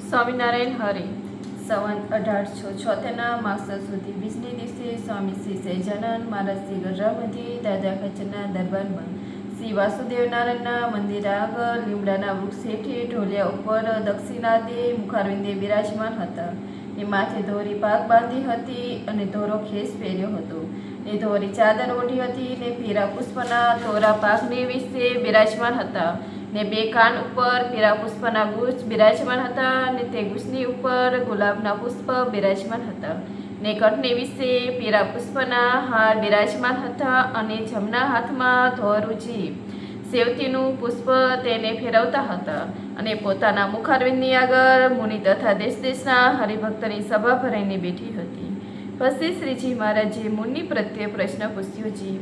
સ્વામિનારાયણ હરે સંવંત 1876 માગસર સુધી બીજને દિવસે સ્વામી શ્રી સહજાનંદ મહારાજ શ્રી ગજરામધી દાદા ખચરના દરબારમાં શ્રી વાસુદેવ નારાયણના મંદિર આગળ લીમડાના વૃક્ષ હેઠે ઢોલિયા ઉપર દક્ષિણાદે મુખારવિંદે બિરાજમાન હતા. એ માથે ધોરી પાક બાંધી હતી અને ધોરો ખેસ પહેર્યો હતો. એ ધોરી ચાદર ઓઢી હતી ને પીરા પુષ્પના તોરા પાકને વિશે બિરાજમાન હતા. ને બે કાન ઉપર પીરા પુષ્પના ગુચ્છ બિરાજમાન હતા ને તે ગુચ્છની ઉપર ગુલાબના પુષ્પ બિરાજમાન હતા. ને કંઠને વિશે પીરા પુષ્પના હાર બિરાજમાન હતા અને જમણા હાથમાં ધોરુજી સેવતીનું પુષ્પ તેને ફેરવતા હતા. અને પોતાના મુખારવિંદની આગળ મુનિ તથા દેશ દેશના હરિભક્તની સભા ભરાઈને બેઠી હતી. પછી શ્રીજી મહારાજે મુનિ પ્રત્યે પ્રશ્ન પૂછ્યો છે.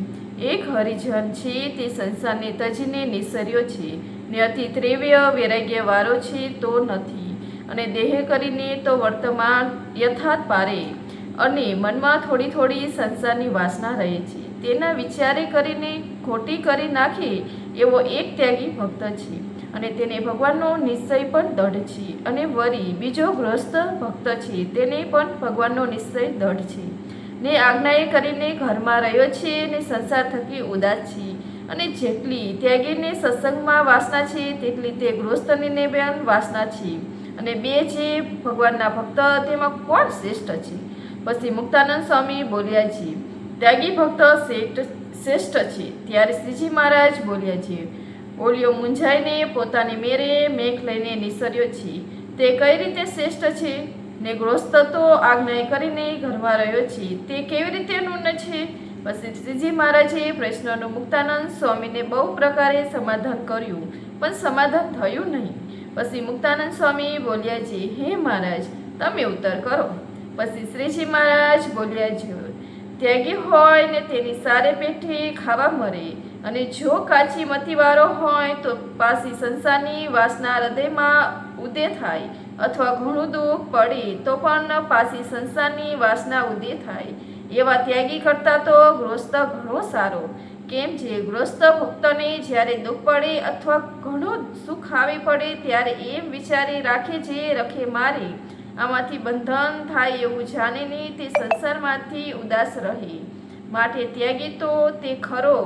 એક હરિજન છે તે સંસારને તજીને નિસર્યો છે ને અતિ ત્રેવ્ય વૈરાગ્યવાળો છે તો નથી, અને દેહ કરીને તો વર્તમાન યથાર્થ પારે, અને મનમાં થોડી થોડી સંસારની વાસના રહે છે. તેના વિચારે કરીને ખોટી કરી નાખે એવો એક ત્યાગી ભક્ત છે, અને તેને ભગવાનનો નિશ્ચય પણ દઢ છે. અને વળી બીજો ગ્રસ્ત ભક્ત છે, તેને પણ ભગવાનનો નિશ્ચય દઢ છે ને આજ્ઞાએ કરીને ઘરમાં રહ્યો છે ને સંસાર થકી ઉદાસ છે. અને જેટલી ત્યાગીને સત્સંગમાં વાસના છે તેટલી તે ગૃહસ્થની બેન વાસના છે. અને બે જે ભગવાનના ભક્ત તેમાં કોણ શ્રેષ્ઠ છે? પછી મુક્તાનંદ સ્વામી બોલ્યા છે, ત્યાગી ભક્ત શ્રેષ્ઠ છે. ત્યારે શ્રીજી મહારાજ બોલ્યા છે, ઓલિયો મૂંઝાઈને પોતાની મેરે મેઘ લઈને નિસર્યો છે, તે કઈ રીતે શ્રેષ્ઠ છે? ને ગૃહસ્થ તો આજ્ઞા કરીને ઘરમાં રહ્યો છે, તે કેવી રીતે નૂન છે? પછી શ્રીજી મહારાજે પ્રશ્નનું મુક્તાનંદ સ્વામીને બહુ પ્રકારે સમાધાન કર્યું, પણ સમાધાન થયું નહીં. પછી મુક્તાનંદ સ્વામી બોલ્યા છે, હે મહારાજ, તમે ઉત્તર કરો. પછી શ્રીજી મહારાજ બોલ્યા છે, ત્યાગી હોય ને તેની સારે પેઠે ખાવા મરે, અને જો કાચી મતીવાળો હોય તો પાછી સંસારની વાસના હૃદયમાં ઉદય થાય, અથવા ઘણું દુઃખ પડે તો પણ પાછી સંસારની વાસના ઉદય થાય. એવા ત્યાગી કરતાં તો ગૃહસ્થ ઘણો સારો. કેમ જે ગૃહસ્થ ભક્તને જ્યારે દુઃખ પડે અથવા ઘણું સુખ આવી પડે ત્યારે એમ વિચારી રાખે જે રખે મારે આમાંથી બંધન થાય એવું જાણે નહીં, તે સંસારમાંથી ઉદાસ રહે. માટે ત્યાગી તો તે ખરો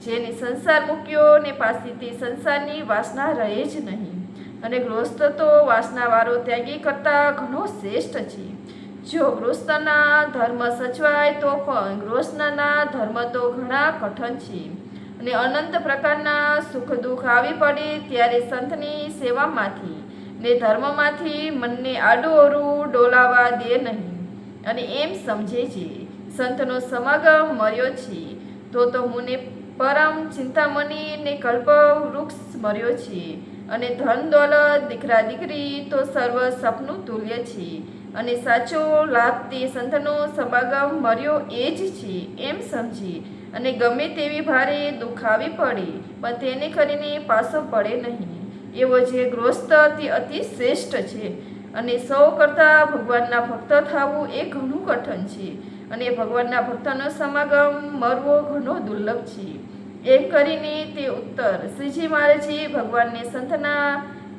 જેને સંસાર મૂક્યો ને પાછી તે સંસારની વાસના રહે જ નહીં. અને ગૃહસ્થ તો વાસનાવાળો ત્યાગી કરતાં ઘણો શ્રેષ્ઠ છે. જો ગૃહસ્થના ધર્મ સચવાય તો પણ ગૃહસ્થના ધર્મ તો ઘણા કઠણ છે. અને અનંત પ્રકારના સુખ દુઃખ આવી પડે ત્યારે સંતની સેવામાંથી ને ધર્મમાંથી મનને આડું અવળું ડોલાવા દે નહીં, અને એમ સમજે છે સંતનો સમાગમ મર્યો છે તો મુને પરમ ચિંતામણી ને કલ્પ વૃક્ષ મર્યો છે. અને ધન દોલત દીકરા દીકરી તો સર્વ સપનું તુલ્ય છે, અને સાચો લાભ તે સંતનો સમાગમ મર્યો એ જ છે એમ સમજી. અને ગમે તેવી ભારે દુઃખ આવી પડે પણ તેને કરીને પાછો પડે નહીં. એવો જે ગૃહસ્થ તે અતિ શ્રેષ્ઠ છે. અને સૌ કરતાં ભગવાનના ભક્ત થવું એ ઘણું કઠણ છે, અને ભગવાનના ભક્તનો સમાગમ મરવો ઘણો દુર્લભ છે. એમ કરીને તે ઉત્તર શ્રીજી મહારાજે ભગવાનને સંતના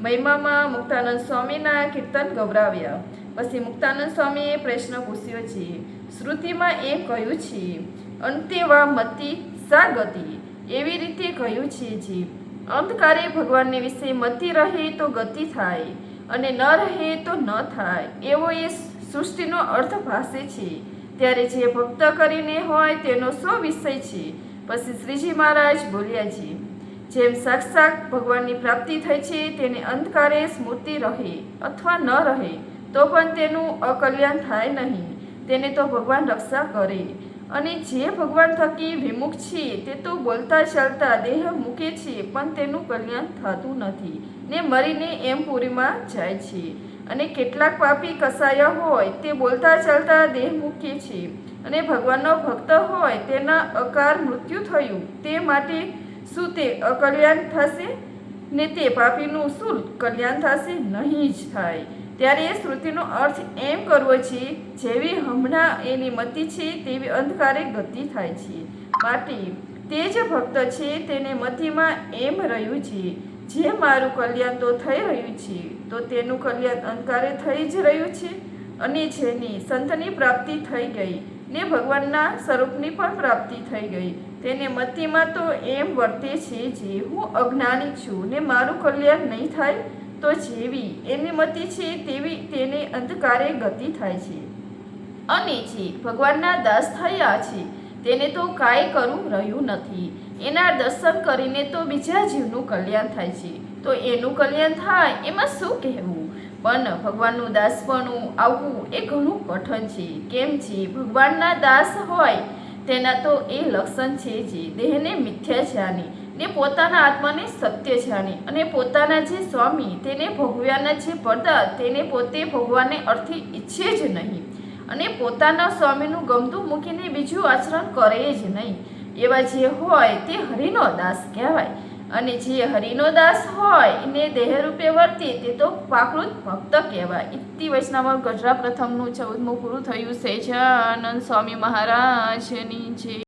મહિમામાં મુક્તાનંદ સ્વામીના કીર્તન ગૌરાવ્યા. પછી મુક્તાનંદ સ્વામીએ પ્રશ્ન પૂછ્યો છે, શ્રુતિમાં એમ કહ્યું છે, અંતે વા મતિ સા ગતિ, એવી રીતે કહ્યું છે જે અંતકારે ભગવાનને વિશે મતિ રહે તો ગતિ થાય, અને ન રહે તો ન થાય, એવો એ સૃષ્ટિનો અર્થ ભાષે છે. ત્યારે જે ભક્ત કરીને હોય તેનો શો વિષય છે? પછી શ્રીજી મહારાજ બોલ્યા છે, જેમ સાક્ષાત ભગવાનની પ્રાપ્તિ થઈ છે તેને અંધકારે સ્મૃતિ રહે અથવા ન રહે તો પણ તેનું અકલ્યાણ થાય નહીં, તેને તો ભગવાન રક્ષા કરે. અને જે ભગવાન થકી વિમુખ છે તે તો બોલતા ચાલતા દેહ મૂકે છે પણ તેનું કલ્યાણ થતું નથી ને મરીને એમ પૂરીમાં જાય છે. અને કેટલાક પાપી કસાયા હોય તે બોલતા ચાલતા દેહ મૂકે છે, અને ભગવાનનો ભક્ત હોય તેના અકાર મૃત્યુ થયું, તે માટે શું તે અકલ્યાણ થશે? ને તે પાપીનું શું કલ્યાણ થશે? નહીં જ થાય. ત્યારે એ શ્રુતિનો અર્થ એમ કરવો છે, જેવી હમણાં એની મતિ છે તેવી અંધકારે ગતિ થાય છે. માટે તે જ ભક્ત છે તેને મતિમાં એમ રહ્યું છે, જે મારું કલ્યાણ તો થઈ રહ્યું છે તો તેનું કલ્યાણ અંધકારે થઈ જ રહ્યું છે, અને જેની સંતની પ્રાપ્તિ થઈ ગઈ ને ભગવાનના સ્વરૂપની પણ પ્રાપ્તિ થઈ ગઈ તેને મતિમાં તો એમ વર્તે છે જે હું અજ્ઞાની છું ને મારું કલ્યાણ નહીં થાય, તો જેવી એની મતિ છે તેવી તેને અંધકારે ગતિ થાય છે. અને જે ભગવાનના દાસ થયા છે તેને તો કાંઈ કરવું રહ્યું નથી, એના દર્શન કરીને તો બીજા જીવનું કલ્યાણ થાય છે, તો એનું કલ્યાણ થાય એમાં શું કહેવું. પણ ભગવાનનું દાસપણું આવવું એ ઘણું કઠણ છે. કેમ છે? ભગવાનના દાસ હોય તેના તો એ લક્ષણ છે જે દેહને મિથ્યા જાણી ને પોતાના આત્માને સત્ય જાણી, અને પોતાના જે સ્વામી તેને ભોગવ્યાના જે પડદા તેને પોતે ભોગવાને અર્થી ઈચ્છે જ નહીં, અને પોતાના સ્વામીનું ગમતું મૂકીને બીજું આચરણ કરે જ નહીં. એવા જે હોય તે હરિનો દાસ કહેવાય, અને જે હરિનો દાસ હોય એને દેહરૂપે વર્તે તે તો પ્રાકૃત ભક્ત કહેવાય. ઇતિ વૈષ્ણવ ગઢડા પ્રથમનું 14મું પૂરું થયું. સહેજાનંદ સ્વામી મહારાજની જય.